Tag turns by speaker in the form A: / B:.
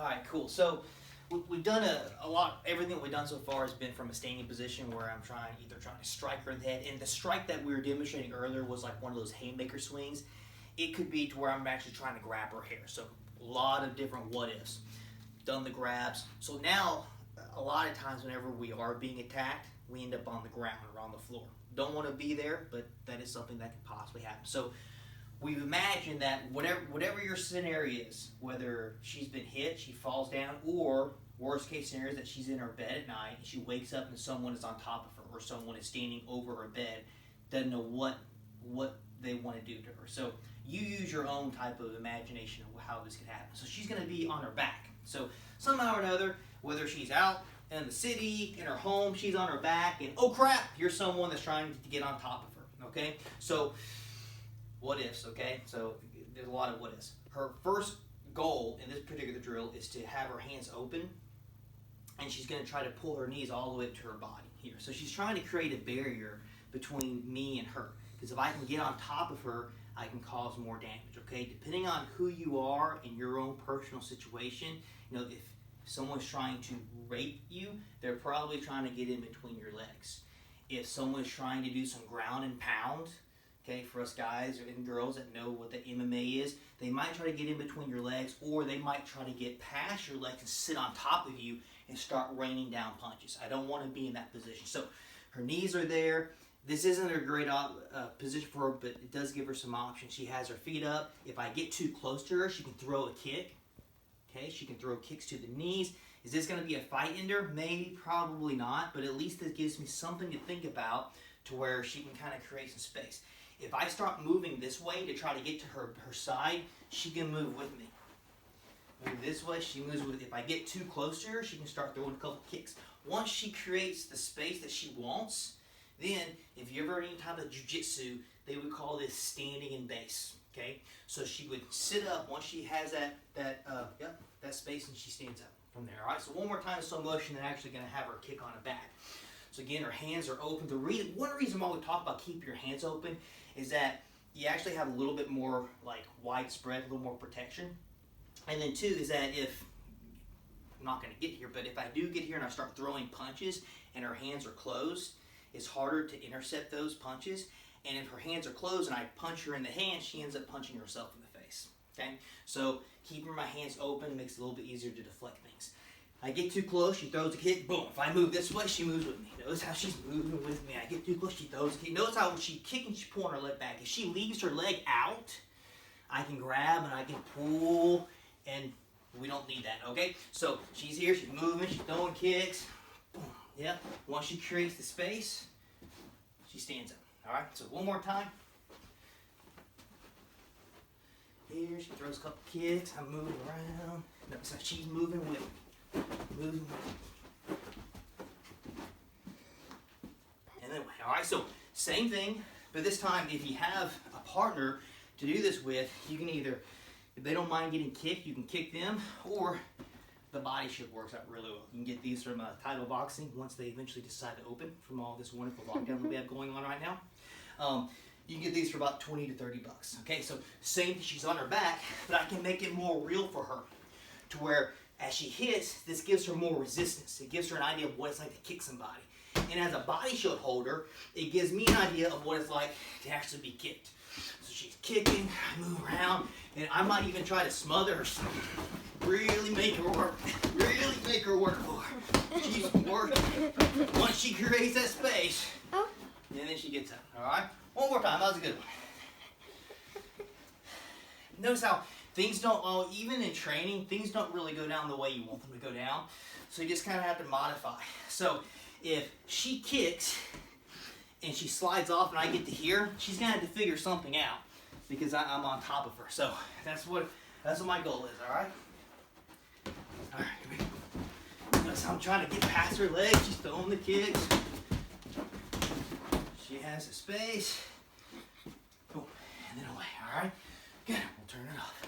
A: All right, cool. So we've done a lot. Everything we've done so far has been from a standing position where I'm either trying to strike her in the head. And the strike that we were demonstrating earlier was like one of those haymaker swings. It could be to where I'm actually trying to grab her hair. So a lot of different what ifs. Done the grabs. So now a lot of times whenever we are being attacked, we end up on the ground or on the floor. Don't want to be there, but that is something that can possibly happen. So we've imagined that whatever your scenario is, whether she's been hit, she falls down, or worst case scenario is that she's in her bed at night and she wakes up and someone is on top of her or someone is standing over her bed, doesn't know what they want to do to her. So you use your own type of imagination of how this could happen. So she's going to be on her back. So somehow or another, whether she's out in the city, in her home, she's on her back, and oh crap, you're someone that's trying to get on top of her. Okay? So what ifs, okay? So there's a lot of what ifs. Her first goal in this particular drill is to have her hands open, and she's going to try to pull her knees all the way up to her body here. So she's trying to create a barrier between me and her, because if I can get on top of her, I can cause more damage, okay? Depending on who you are in your own personal situation, if someone's trying to rape you, they're probably trying to get in between your legs. If someone's trying to do some ground and pound, okay, for us guys and girls that know what the MMA is, they might try to get in between your legs, or they might try to get past your legs and sit on top of you and start raining down punches. I don't want to be in that position. So her knees are there. This isn't a great position for her, but it does give her some options. She has her feet up. If I get too close to her, she can throw a kick. Okay, she can throw kicks to the knees. Is this going to be a fight ender? Maybe, probably not, but at least this gives me something to think about to where she can kind of create some space. If I start moving this way to try to get to her side, she can move with me. Move this way, she moves with me. If I get too close to her, she can start throwing a couple kicks. Once she creates the space that she wants, then if you ever heard any type of jiu-jitsu, they would call this standing in base. Okay, so she would sit up once she has that space, and she stands up from there. All right, so one more time in slow motion, and actually going to have her kick on her back. So again, her hands are open. One reason why we talk about keep your hands open is that you actually have a little bit more like widespread, a little more protection. And then two is that if, I'm not going to get here, but if I do get here and I start throwing punches and her hands are closed, it's harder to intercept those punches. And if her hands are closed and I punch her in the hand, she ends up punching herself in the face. Okay? So keeping my hands open makes it a little bit easier to deflect things. I get too close, she throws a kick, boom. If I move this way, she moves with me. Notice how she's moving with me. I get too close, she throws a kick. Notice how she's kicking, she's pulling her leg back. If she leaves her leg out, I can grab and I can pull, and we don't need that, okay? So she's here, she's moving, she's throwing kicks. Boom. Yep. Once she creates the space, she stands up. All right, so one more time. Here, she throws a couple kicks. I'm moving around. Notice how she's moving with me. Moving with me. And then, all right, so same thing, but this time, if you have a partner to do this with, you can either, if they don't mind getting kicked, you can kick them, or the body shield works out really well. You can get these from Title Boxing once they eventually decide to open from all this wonderful lockdown that we have going on right now. You can get these for about 20 to 30 bucks. Okay, so same, she's on her back, but I can make it more real for her to where as she hits, this gives her more resistance. It gives her an idea of what it's like to kick somebody. And as a body shield holder, it gives me an idea of what it's like to actually be kicked. So she's kicking, I move around, and I might even try to smother her. Really make her work. Really make her work for her. She's working. Once she creates that space, and then she gets up. All right? One more time. That was a good one. Notice how things don't, even in training, things don't really go down the way you want them to go down. So you just kind of have to modify. So if she kicks and she slides off and I get to here, she's going to have to figure something out because I'm on top of her. So that's what my goal is, all right? All right, here we go. Notice how I'm trying to get past her legs. She's throwing the kicks. She has the space. Boom, and then away, all right? Good, we'll turn it off.